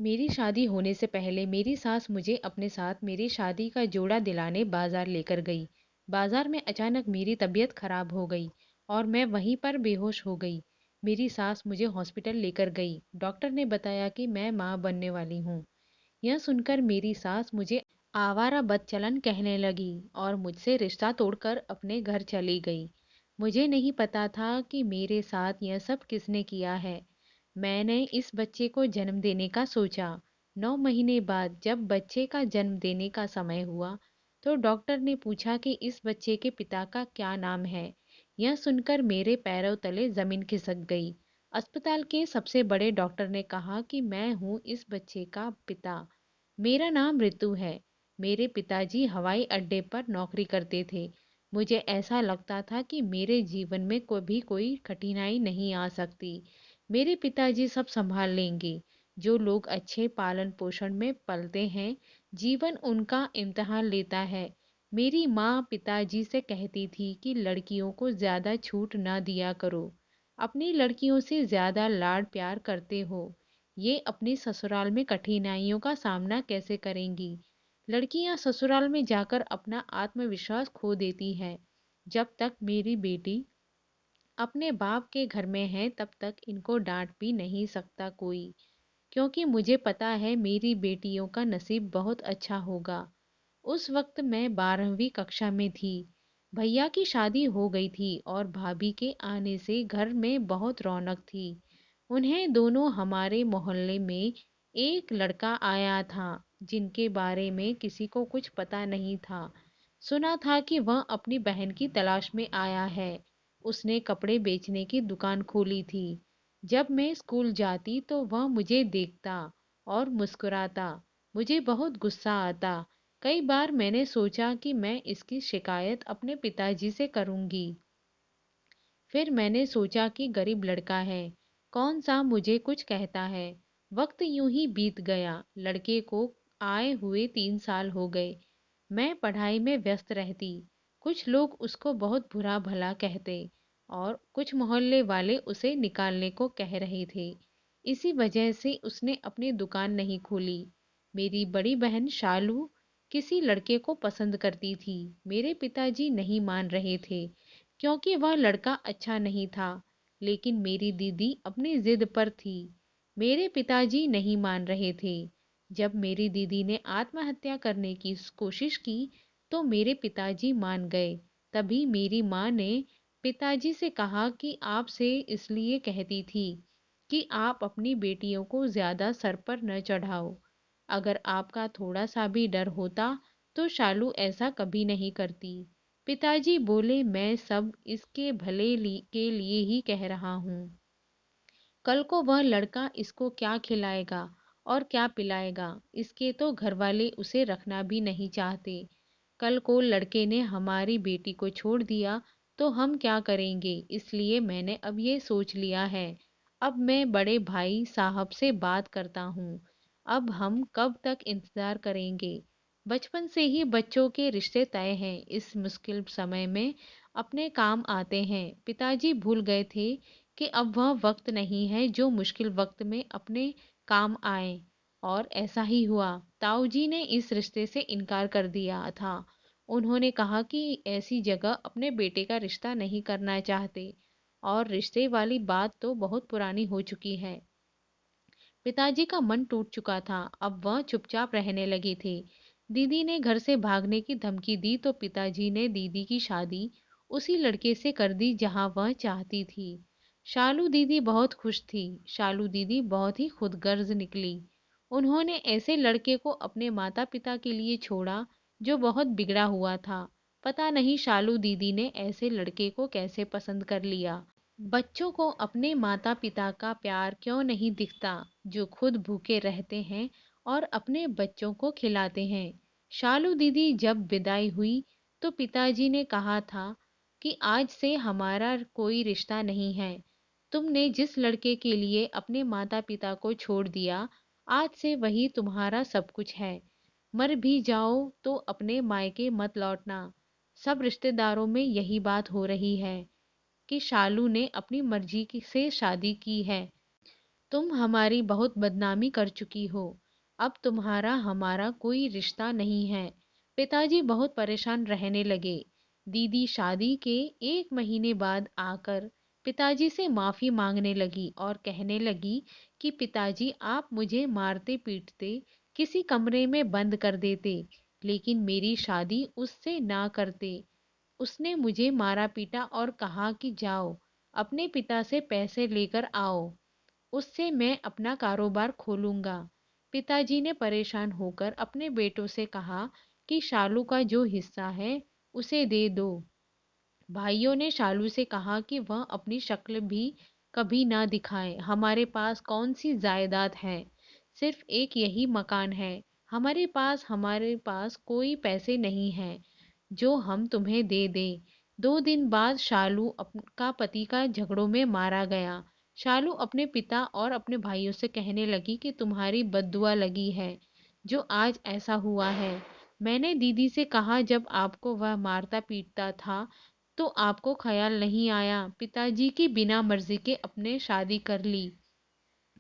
मेरी शादी होने से पहले मेरी सास मुझे अपने साथ मेरी शादी का जोड़ा दिलाने बाजार लेकर गई। बाजार में अचानक मेरी तबीयत खराब हो गई और मैं वहीं पर बेहोश हो गई। मेरी सास मुझे हॉस्पिटल लेकर गई। डॉक्टर ने बताया कि मैं माँ बनने वाली हूँ। यह सुनकर मेरी सास मुझे आवारा बदचलन कहने लगी और मुझसे रिश्ता तोड़कर अपने घर चली गई। मुझे नहीं पता था कि मेरे साथ यह सब किसने किया है। मैंने इस बच्चे को जन्म देने का सोचा। 9 महीने बाद जब बच्चे का जन्म देने का समय हुआ, तो डॉक्टर ने पूछा कि इस बच्चे के पिता का क्या नाम है। यह सुनकर मेरे पैरों तले जमीन खिसक गई। अस्पताल के सबसे बड़े डॉक्टर ने कहा कि मैं हूँ इस बच्चे का पिता। मेरा नाम ऋतु है। मेरे पिताजी हवाई अड्डे पर नौकरी करते थे। मुझे ऐसा लगता था कि मेरे जीवन में कभी कोई कठिनाई नहीं आ सकती। मेरे पिताजी सब संभाल लेंगे। जो लोग अच्छे पालन पोषण में पलते हैं, जीवन उनका इम्तिहान लेता है। मेरी माँ पिताजी से कहती थी कि लड़कियों को ज़्यादा छूट ना दिया करो। अपनी लड़कियों से ज़्यादा लाड प्यार करते हो। ये अपने ससुराल में कठिनाइयों का सामना कैसे करेंगी? लड़कियां ससुराल में जाकर अपना आत्मविश्वास खो देती हैं। जब तक मेरी बेटी अपने बाप के घर में है तब तक इनको डांट भी नहीं सकता कोई, क्योंकि मुझे पता है मेरी बेटियों का नसीब बहुत अच्छा होगा। उस वक्त मैं 12वीं कक्षा में थी। भैया की शादी हो गई थी और भाभी के आने से घर में बहुत रौनक थी। उन्हें दोनों हमारे मोहल्ले में एक लड़का आया था जिनके बारे में किसी को कुछ पता नहीं था। सुना था कि वह अपनी बहन की तलाश में आया है। उसने कपड़े बेचने की दुकान खोली थी। जब मैं स्कूल जाती तो वह मुझे देखता और मुस्कुराता। मुझे बहुत गुस्सा आता। कई बार मैंने सोचा कि मैं इसकी शिकायत अपने पिताजी से करूंगी। फिर मैंने सोचा कि गरीब लड़का है, कौन सा मुझे कुछ कहता है। वक्त यूं ही बीत गया। लड़के को आए हुए 3 साल हो गए। मैं पढ़ाई में व्यस्त रहती। कुछ लोग उसको बहुत बुरा भला कहते और कुछ मोहल्ले वाले उसे निकालने को कह रहे थे। इसी वजह से उसने अपनी दुकान नहीं खोली। मेरी बड़ी बहन शालू किसी लड़के को पसंद करती थी। मेरे पिताजी नहीं मान रहे थे, क्योंकि वह लड़का अच्छा नहीं था। लेकिन मेरी दीदी अपनी जिद पर थी। मेरे पिताजी नहीं मान रहे थे। जब मेरी दीदी ने आत्महत्या करने की कोशिश की तो मेरे पिताजी मान गए। तभी मेरी माँ ने पिताजी से कहा कि आपसे इसलिए कहती थी कि आप अपनी बेटियों को ज्यादा सर पर न चढ़ाओ। अगर आपका थोड़ा सा भी डर होता तो शालू ऐसा कभी नहीं करती। पिताजी बोले, मैं सब इसके के लिए ही कह रहा हूँ। कल को वह लड़का इसको क्या खिलाएगा और क्या पिलाएगा? इसके तो घरवाले उसे रखना भी नहीं चाहते। कल को लड़के ने हमारी बेटी को छोड़ दिया तो हम क्या करेंगे? इसलिए मैंने अब ये सोच लिया है। अब मैं बड़े भाई साहब से बात करता हूँ। अब हम कब तक इंतजार करेंगे? बचपन से ही बच्चों के रिश्ते तय हैं। इस मुश्किल समय में अपने काम आते हैं। पिताजी भूल गए थे कि अब वह वक्त नहीं है जो मुश्किल वक्त में अपने काम आए। और ऐसा ही हुआ। ताऊजी ने इस रिश्ते से इनकार कर दिया था। उन्होंने कहा कि ऐसी जगह अपने बेटे का रिश्ता नहीं करना चाहते और रिश्ते वाली बात तो बहुत पुरानी हो चुकी है। पिताजी का मन टूट चुका था। अब वह चुपचाप रहने लगे थे। दीदी ने घर से भागने की धमकी दी तो पिताजी ने दीदी की शादी उसी लड़के से कर दी जहां वह चाहती थी। शालू दीदी बहुत खुश थी। शालू दीदी बहुत ही खुदगर्ज निकली। उन्होंने ऐसे लड़के को अपने माता पिता के लिए छोड़ा जो बहुत बिगड़ा हुआ था। पता नहीं शालू दीदी ने ऐसे लड़के को कैसे पसंद कर लिया। बच्चों को अपने माता पिता का प्यार क्यों नहीं दिखता, जो खुद भूखे रहते हैं और अपने बच्चों को खिलाते हैं। शालू दीदी जब विदाई हुई तो पिताजी ने कहा था कि आज से हमारा कोई रिश्ता नहीं है। तुमने जिस लड़के के लिए अपने माता पिता को छोड़ दिया, आज से वही तुम्हारा सब कुछ है। मर भी जाओ तो अपने मायके मत लौटना। सब रिश्तेदारों में यही बात हो रही है कि शालू ने अपनी मर्जी से शादी की है। तुम हमारी बहुत बदनामी कर चुकी हो। अब तुम्हारा हमारा कोई रिश्ता नहीं है। पिताजी बहुत परेशान रहने लगे। दीदी शादी के 1 महीने बाद आकर पिताजी से माफी मांगने लगी और कहने लगी कि पिताजी आप मुझे मारते पीटते किसी कमरे में बंद कर देते, लेकिन मेरी शादी उससे ना करते। उसने मुझे मारा पीटा और कहा कि जाओ अपने पिता से पैसे लेकर आओ, उससे मैं अपना कारोबार खोलूंगा। पिताजी ने परेशान होकर अपने बेटों से कहा कि शालू का जो हिस्सा है उसे दे दो। भाइयों ने शालू से कहा कि वह अपनी शक्ल भी कभी ना दिखाए। हमारे पास कौन सी जायदाद है, सिर्फ एक यही मकान है। हमारे पास कोई पैसे नहीं हैं जो हम तुम्हें दे दें। 2 दिन बाद शालू का पति का झगड़ों में मारा गया। शालू अपने पिता और अपने भाइयों से कहने लगी कि तुम्हारी बद्दुआ लगी है जो आज ऐसा हुआ है। मैंने दीदी से कहा जब आपको वह मारता पीटता था तो आपको ख्याल नहीं आया पिताजी की बिना मर्जी के अपने शादी कर ली।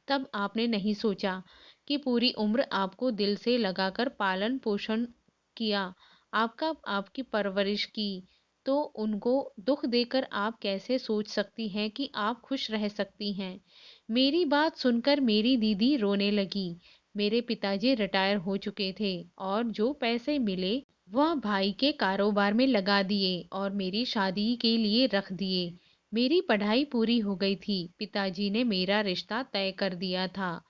तब आपने नहीं सोचा कि पूरी उम्र आपको दिल से लगाकर पालन पोषण किया, आपका आपकी परवरिश की, तो उनको दुख देकर आप कैसे सोच सकती हैं कि आप खुश रह सकती हैं। मेरी बात सुनकर मेरी दीदी रोने लगी। मेरे पिताजी रिटायर हो चुके थे और जो पैसे मिले वह भाई के कारोबार में लगा दिए और मेरी शादी के लिए रख दिए। मेरी पढ़ाई पूरी हो गई थी। पिताजी ने मेरा रिश्ता तय कर दिया था।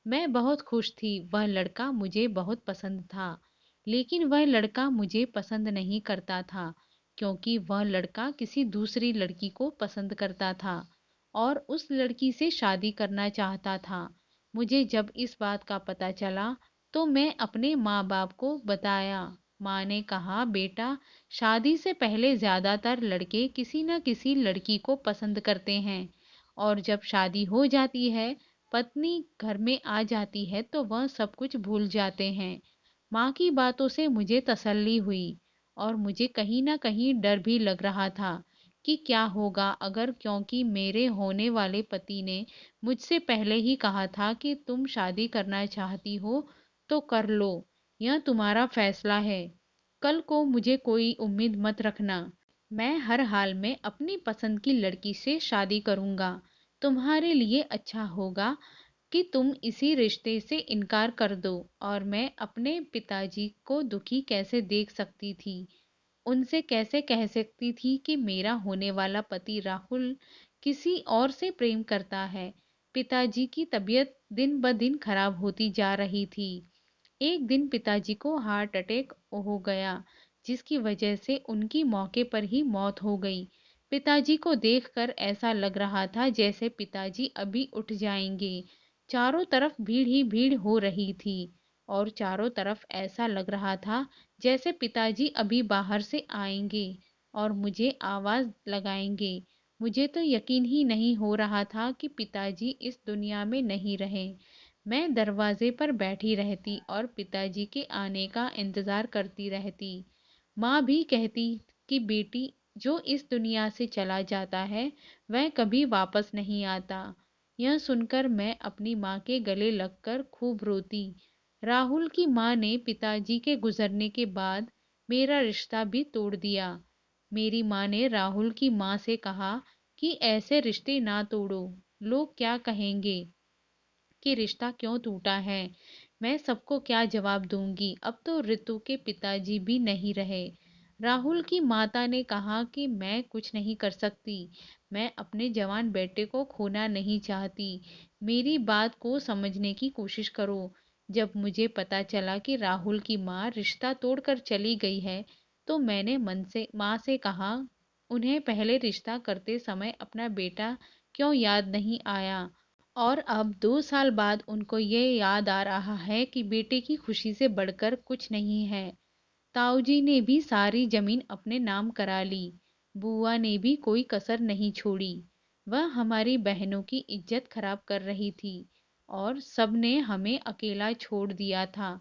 मैं बहुत खुश थी। वह लड़का मुझे बहुत पसंद था, लेकिन वह लड़का मुझे पसंद नहीं करता था क्योंकि वह लड़का किसी दूसरी लड़की को पसंद करता था और उस लड़की से शादी करना चाहता था। मुझे जब इस बात का पता चला तो मैं अपने माँ बाप को बताया। माँ ने कहा बेटा, शादी से पहले ज्यादातर लड़के किसी न किसी लड़की को पसंद करते हैं और जब शादी हो जाती है, पत्नी घर में आ जाती है तो वह सब कुछ भूल जाते हैं। माँ की बातों से मुझे तसल्ली हुई और मुझे कहीं ना कहीं डर भी लग रहा था कि क्या होगा अगर, क्योंकि मेरे होने वाले पति ने मुझसे पहले ही कहा था कि तुम शादी करना चाहती हो तो कर लो, यह तुम्हारा फैसला है। कल को मुझे कोई उम्मीद मत रखना। मैं हर हाल में अपनी पसंद की लड़की से शादी करूंगा। तुम्हारे लिए अच्छा होगा कि तुम इसी रिश्ते से इनकार कर दो। और मैं अपने पिताजी को दुखी कैसे देख सकती थी, उनसे कैसे कह सकती थी कि मेरा होने वाला पति राहुल किसी और से प्रेम करता है। पिताजी की तबीयत दिन ब दिन खराब होती जा रही थी। एक दिन पिताजी को हार्ट अटैक हो गया, जिसकी वजह से उनकी मौके पर ही मौत हो गई। पिताजी को देखकर ऐसा लग रहा था जैसे पिताजी अभी उठ जाएंगे। चारों तरफ भीड़ ही भीड़ हो रही थी और चारों तरफ ऐसा लग रहा था जैसे पिताजी अभी बाहर से आएंगे और मुझे आवाज लगाएंगे। मुझे तो यकीन ही नहीं हो रहा था कि पिताजी इस दुनिया में नहीं रहे। मैं दरवाजे पर बैठी रहती और पिताजी के आने का इंतजार करती रहती। माँ भी कहती कि बेटी, जो इस दुनिया से चला जाता है वह कभी वापस नहीं आता। यह सुनकर मैं अपनी माँ के गले लगकर खूब रोती। राहुल की माँ ने पिताजी के गुजरने के बाद मेरा रिश्ता भी तोड़ दिया। मेरी माँ ने राहुल की माँ से कहा कि ऐसे रिश्ते ना तोड़ो, लोग क्या कहेंगे कि रिश्ता क्यों टूटा है। मैं सबको क्या जवाब दूंगी, अब तो रितु के पिताजी भी नहीं रहे। राहुल की माता ने कहा कि मैं कुछ नहीं कर सकती, मैं अपने जवान बेटे को खोना नहीं चाहती, मेरी बात को समझने की कोशिश करो। जब मुझे पता चला कि राहुल की माँ रिश्ता तोड़कर चली गई है तो मैंने मन से माँ से कहा, उन्हें पहले रिश्ता करते समय अपना बेटा क्यों याद नहीं आया और अब 2 साल बाद उनको ये याद आ रहा है कि बेटे की खुशी से बढ़कर कुछ नहीं है। ताऊजी ने भी सारी जमीन अपने नाम करा ली। बुआ ने भी कोई कसर नहीं छोड़ी। वह हमारी बहनों की इज्जत खराब कर रही थी और सबने हमें अकेला छोड़ दिया था।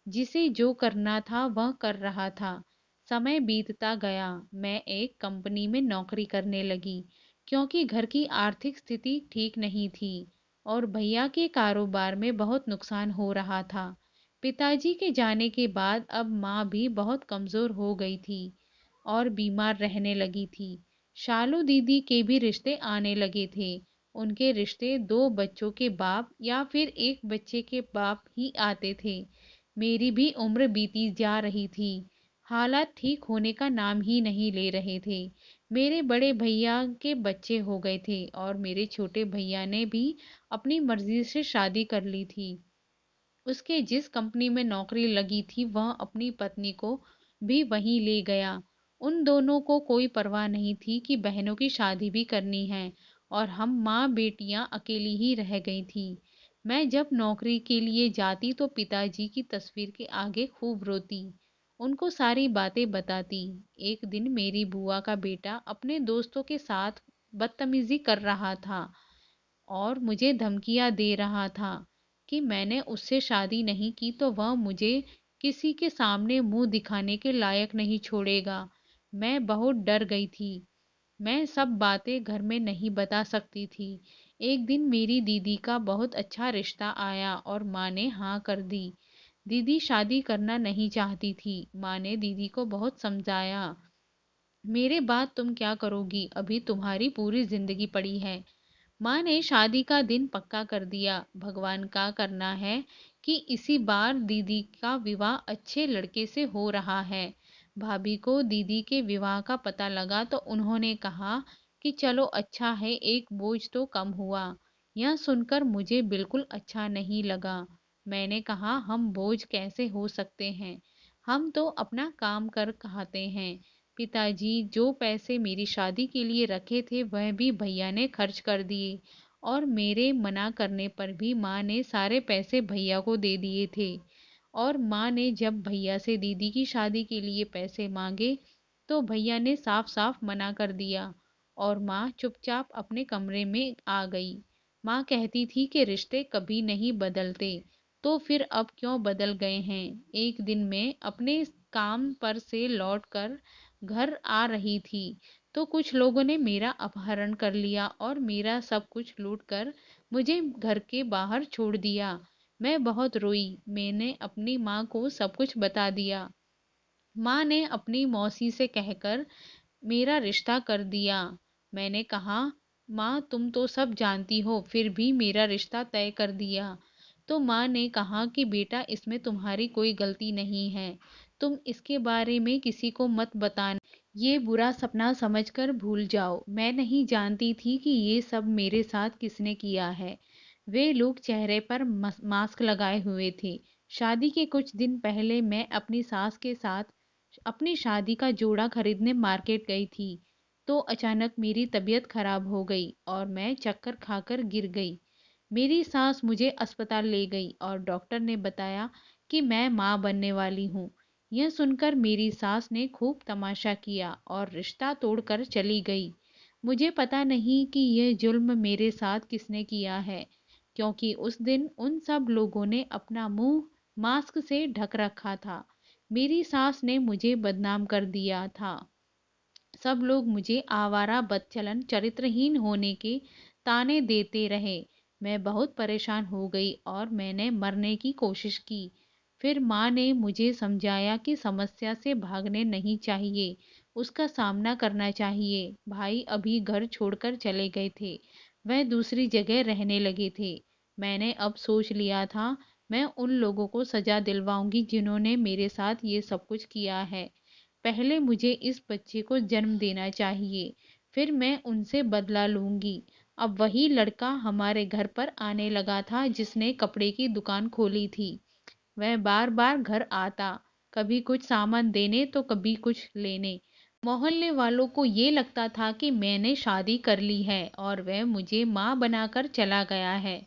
जिसे जो करना था वह कर रहा था। समय बीतता गया। मैं एक कंपनी में नौकरी करने लगी क्योंकि घर की आर्थिक स्थिति ठीक नहीं थी। और भैया के कारोबार में बहुत नुकसान हो रहा था। पिताजी के जाने के बाद अब माँ भी बहुत कमज़ोर हो गई थी और बीमार रहने लगी थी। शालू दीदी के भी रिश्ते आने लगे थे। उनके रिश्ते 2 बच्चों के बाप या फिर एक बच्चे के बाप ही आते थे। मेरी भी उम्र बीती जा रही थी। हालात ठीक होने का नाम ही नहीं ले रहे थे। मेरे बड़े भैया के बच्चे हो गए थे और मेरे छोटे भैया ने भी अपनी मर्जी से शादी कर ली थी। उसके जिस कंपनी में नौकरी लगी थी वह अपनी पत्नी को भी वहीं ले गया। उन दोनों को कोई परवाह नहीं थी कि बहनों की शादी भी करनी है और हम माँ बेटियां अकेली ही रह गई थी। मैं जब नौकरी के लिए जाती तो पिताजी की तस्वीर के आगे खूब रोती, उनको सारी बातें बताती। एक दिन मेरी बुआ का बेटा अपने दोस्तों के साथ बदतमीजी कर रहा था और मुझे धमकियाँ दे रहा था कि मैंने उससे शादी नहीं की तो वह मुझे किसी के सामने मुंह दिखाने के लायक नहीं छोड़ेगा। मैं बहुत डर गई थी। मैं सब बातें घर में नहीं बता सकती थी। एक दिन मेरी दीदी का बहुत अच्छा रिश्ता आया और माँ ने हाँ कर दी। दीदी शादी करना नहीं चाहती थी। माँ ने दीदी को बहुत समझाया, मेरे बाद तुम क्या करोगी, अभी तुम्हारी पूरी जिंदगी पड़ी है। माँ ने शादी का दिन पक्का कर दिया। भगवान का करना है कि इसी बार दीदी का विवाह अच्छे लड़के से हो रहा है। भाभी को दीदी के विवाह का पता लगा तो उन्होंने कहा कि चलो अच्छा है, एक बोझ तो कम हुआ। यह सुनकर मुझे बिल्कुल अच्छा नहीं लगा। मैंने कहा हम बोझ कैसे हो सकते हैं, हम तो अपना काम कर खाते हैं। पिताजी जो पैसे मेरी शादी के लिए रखे थे वह भी भैया ने खर्च कर दिए और मेरे मना करने पर भी माँ ने सारे पैसे भैया को दे दिए थे। और माँ ने जब भैया से दीदी की शादी के लिए पैसे मांगे तो भैया ने साफ साफ मना कर दिया और माँ चुपचाप अपने कमरे में आ गई। माँ कहती थी कि रिश्ते कभी नहीं बदलते, तो फिर अब क्यों बदल गए हैं। एक दिन मैं अपने काम पर से लौटकर घर आ रही थी तो कुछ लोगों ने मेरा अपहरण कर लिया और मेरा सब कुछ लूट कर मुझे घर के बाहर छोड़ दिया। मैं बहुत रोई। मैंने अपनी माँ को सब कुछ बता दिया। माँ ने अपनी मौसी से कहकर मेरा रिश्ता कर दिया। मैंने कहा, माँ तुम तो सब जानती हो फिर भी मेरा रिश्ता तय कर दिया। तो माँ ने कहा कि बेटा इसमें तुम्हारी कोई गलती नहीं है, तुम इसके बारे में किसी को मत बताना, ये बुरा सपना समझकर भूल जाओ। मैं नहीं जानती थी कि ये सब मेरे साथ किसने किया है। वे लोग चेहरे पर मास्क लगाए हुए थे। शादी के कुछ दिन पहले मैं अपनी सास के साथ अपनी शादी का जोड़ा खरीदने मार्केट गई थी तो अचानक मेरी तबीयत खराब हो गई और मैं चक्कर खाकर गिर गई। मेरी सास मुझे अस्पताल ले गई और डॉक्टर ने बताया कि मैं माँ बनने वाली हूँ। यह सुनकर मेरी सास ने खूब तमाशा किया और रिश्ता तोड़कर चली गई। मुझे पता नहीं कि यह जुल्म मेरे साथ किसने किया है, क्योंकि उस दिन उन सब लोगों ने अपना मुंह मास्क से ढक रखा था। मेरी सास ने मुझे बदनाम कर दिया था। सब लोग मुझे आवारा, बदचलन, चरित्रहीन होने के ताने देते रहे। मैं बहुत परेशान हो गई और मैंने मरने की कोशिश की। फिर माँ ने मुझे समझाया कि समस्या से भागने नहीं चाहिए, उसका सामना करना चाहिए। भाई अभी घर छोड़कर चले गए थे, वह दूसरी जगह रहने लगे थे। मैंने अब सोच लिया था मैं उन लोगों को सजा दिलवाऊंगी जिन्होंने मेरे साथ ये सब कुछ किया है। पहले मुझे इस बच्चे को जन्म देना चाहिए, फिर मैं उनसे बदला लूंगी। अब वही लड़का हमारे घर पर आने लगा था जिसने कपड़े की दुकान खोली थी। वह बार बार घर आता, कभी कुछ सामान देने तो कभी कुछ लेने। मोहल्ले वालों को ये लगता था कि मैंने शादी कर ली है और वह मुझे माँ बनाकर चला गया है।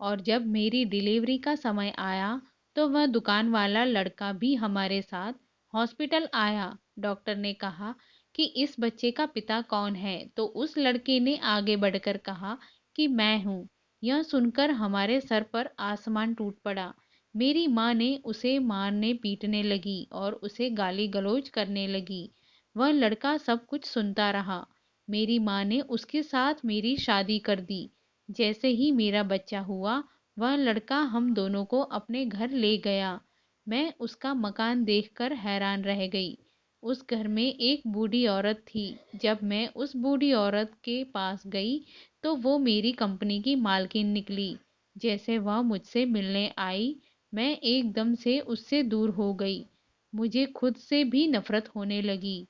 और जब मेरी डिलीवरी का समय आया तो वह दुकान वाला लड़का भी हमारे साथ हॉस्पिटल आया। डॉक्टर ने कहा कि इस बच्चे का पिता कौन है तो उस लड़के ने आगे बढ़कर कहा कि मैं हूँ। यह सुनकर हमारे सर पर आसमान टूट पड़ा। मेरी माँ ने उसे मारने पीटने लगी और उसे गाली गलौज करने लगी। वह लड़का सब कुछ सुनता रहा। मेरी माँ ने उसके साथ मेरी शादी कर दी। जैसे ही मेरा बच्चा हुआ, वह लड़का हम दोनों को अपने घर ले गया। मैं उसका मकान देखकर हैरान रह गई। उस घर में एक बूढ़ी औरत थी। जब मैं उस बूढ़ी औरत के पास गई, तो वो मेरी कंपनी की मालकिन निकली। जैसे वह मुझसे मिलने आई, मैं एकदम से उससे दूर हो गई। मुझे खुद से भी नफरत होने लगी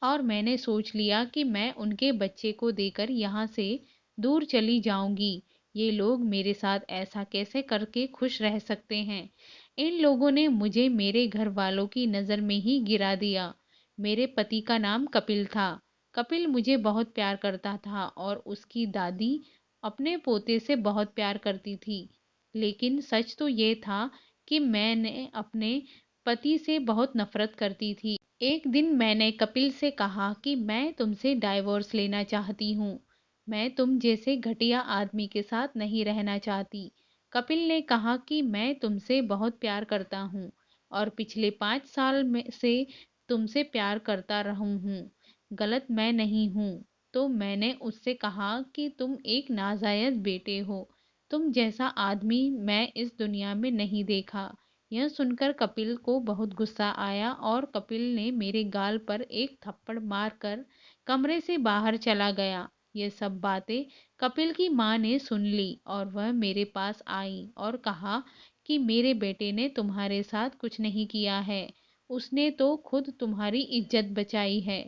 और मैंने सोच लिया कि मैं उनके बच्चे को देकर यहाँ से दूर चली जाऊंगी। ये लोग मेरे साथ ऐसा कैसे करके खुश रह सकते हैं? इन लोगों ने मुझे मेरे घर वालों की नज़र में ही गिरा दिया। मेरे पति का नाम कपिल था। कपिल मुझे बहुत प्यार करता था और उसकी दादी अपने पोते से बहुत प्यार करती थी। लेकिन सच तो ये था कि मैंने अपने पति से बहुत नफरत करती थी। एक दिन मैंने कपिल से कहा कि मैं तुमसे डाइवोर्स लेना चाहती हूँ। मैं तुम जैसे घटिया आदमी के साथ नहीं रहना चाहती। कपिल ने कहा कि मैं तुमसे बहुत प्यार करता हूँ और पिछले 5 साल में से तुमसे प्यार करता रहूं हूँ। गलत मैं नहीं हूँ। तो मैंने उससे कहा कि तुम एक नाजायज बेटे हो। तुम जैसा आदमी मैं इस दुनिया में नहीं देखा। यह सुनकर कपिल को बहुत गुस्सा आया और कपिल ने मेरे गाल पर एक थप्पड़ मारकर कमरे से बाहर चला गया। ये सब बातें कपिल की माँ ने सुन ली और वह मेरे पास आई और कहा कि मेरे बेटे ने तुम्हारे साथ कुछ नहीं किया है। उसने तो खुद तुम्हारी इज्जत बचाई है।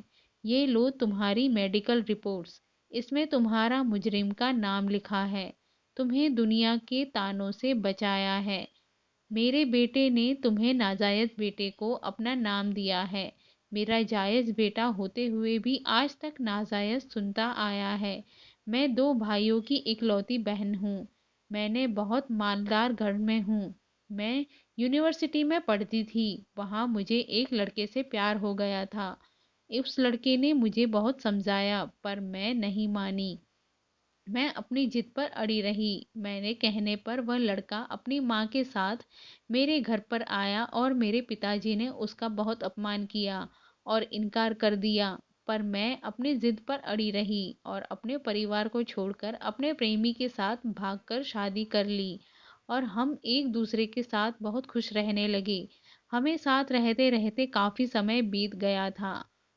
ये लो तुम्हारी मेडिकल रिपोर्ट्स। इसमें तुम्हारा मुजरिम का नाम लिखा है। तुम्हें दुनिया के तानों से बचाया है। मेरे बेटे ने तुम्हें नाजायज बेटे को अपना नाम दिया है। मेरा जायज बेटा होते हुए भी आज तक नाजायज सुनता आया है। मैं 2 भाइयों की इकलौती बहन हूँ। मैंने बहुत मालदार घर में हूँ। मैं यूनिवर्सिटी में पढ़ती थी। वहाँ मुझे एक लड़के से प्यार हो गया था। उस लड़के ने मुझे बहुत समझाया पर मैं नहीं मानी। मैं अपनी जिद पर अड़ी रही। मैंने कहने पर वह लड़का अपनी माँ के साथ मेरे घर पर आया और मेरे पिताजी ने उसका बहुत अपमान किया और इनकार कर दिया। पर मैं अपनी जिद पर अड़ी रही और अपने परिवार को छोड़कर अपने प्रेमी के साथ भागकर शादी कर ली और हम एक दूसरे के साथ बहुत खुश रहने लगे। हमें साथ रहते रहते काफी समय बीत गया था।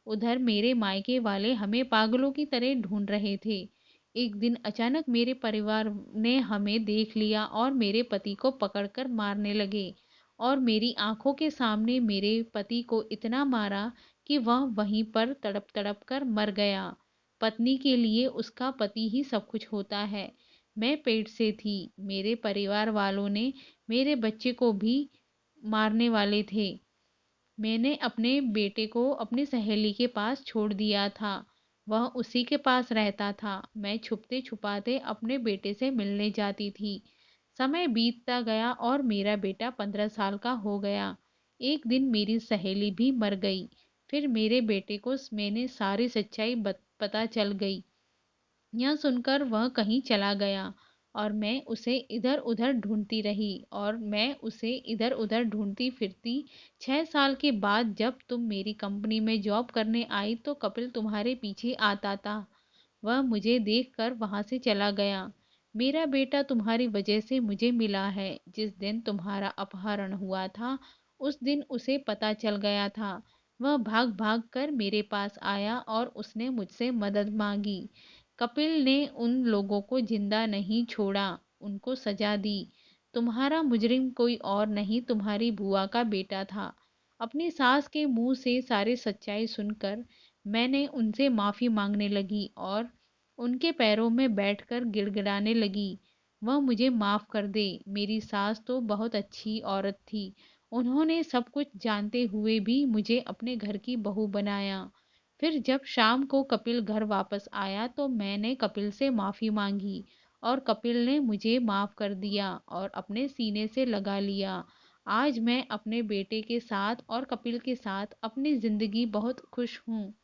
उधर मेरे मायके वाले हमें पागलों की तरह ढूंढ रहे थे। एक दिन अचानक मेरे परिवार ने हमें देख लिया और मेरे पति को पकड़कर मारने लगे और मेरी आंखों के सामने मेरे पति को इतना मारा कि वह वहीं पर तड़प तड़प कर मर गया। पत्नी के लिए उसका पति ही सब कुछ होता है। मैं पेट से थी। मेरे परिवार वालों ने मेरे बच्चे को भी मारने वाले थे। मैंने अपने बेटे को अपनी सहेली के पास छोड़ दिया था। वह उसी के पास रहता था। मैं छुपते छुपाते अपने बेटे से मिलने जाती थी। समय बीतता गया और मेरा बेटा 15 साल का हो गया। एक दिन मेरी सहेली भी मर गई। फिर मेरे बेटे को मैंने सारी सच्चाई पता चल गई। यह सुनकर वह कहीं चला गया और मैं उसे इधर उधर ढूंढती रही और मैं उसे इधर उधर ढूंढती फिरती। 6 साल के बाद जब तुम मेरी कंपनी में जॉब करने आई तो कपिल तुम्हारे पीछे आता था। वह मुझे देखकर वहां से चला गया। मेरा बेटा तुम्हारी वजह से मुझे मिला है। जिस दिन तुम्हारा अपहरण हुआ था उस दिन उसे पता चल गया था। वह भाग भाग कर मेरे पास आया और उसने मुझसे मदद मांगी। कपिल ने उन लोगों को जिंदा नहीं छोड़ा, उनको सजा दी। तुम्हारा मुजरिम कोई और नहीं, तुम्हारी बुआ का बेटा था। अपनी सास के मुंह से सारी सच्चाई सुनकर मैंने उनसे माफी मांगने लगी और उनके पैरों में बैठकर गिड़गिड़ाने लगी। वह मुझे माफ कर दे। मेरी सास तो बहुत अच्छी औरत थी। उन्होंने सब कुछ जानते हुए भी मुझे अपने घर की बहू बनाया। फिर जब शाम को कपिल घर वापस आया तो मैंने कपिल से माफी मांगी और कपिल ने मुझे माफ कर दिया और अपने सीने से लगा लिया। आज मैं अपने बेटे के साथ और कपिल के साथ अपनी जिंदगी बहुत खुश हूँ।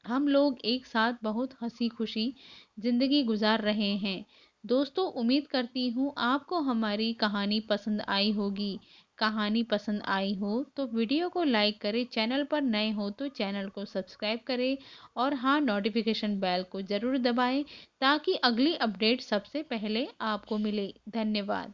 हम लोग एक साथ बहुत हंसी खुशी जिंदगी गुजार रहे हैं। दोस्तों, उम्मीद करती हूँ आपको हमारी कहानी पसंद आई होगी। कहानी पसंद आई हो तो वीडियो को लाइक करें, चैनल पर नए हो तो चैनल को सब्सक्राइब करें और हाँ, नोटिफिकेशन बेल को ज़रूर दबाएं ताकि अगली अपडेट सबसे पहले आपको मिले। धन्यवाद।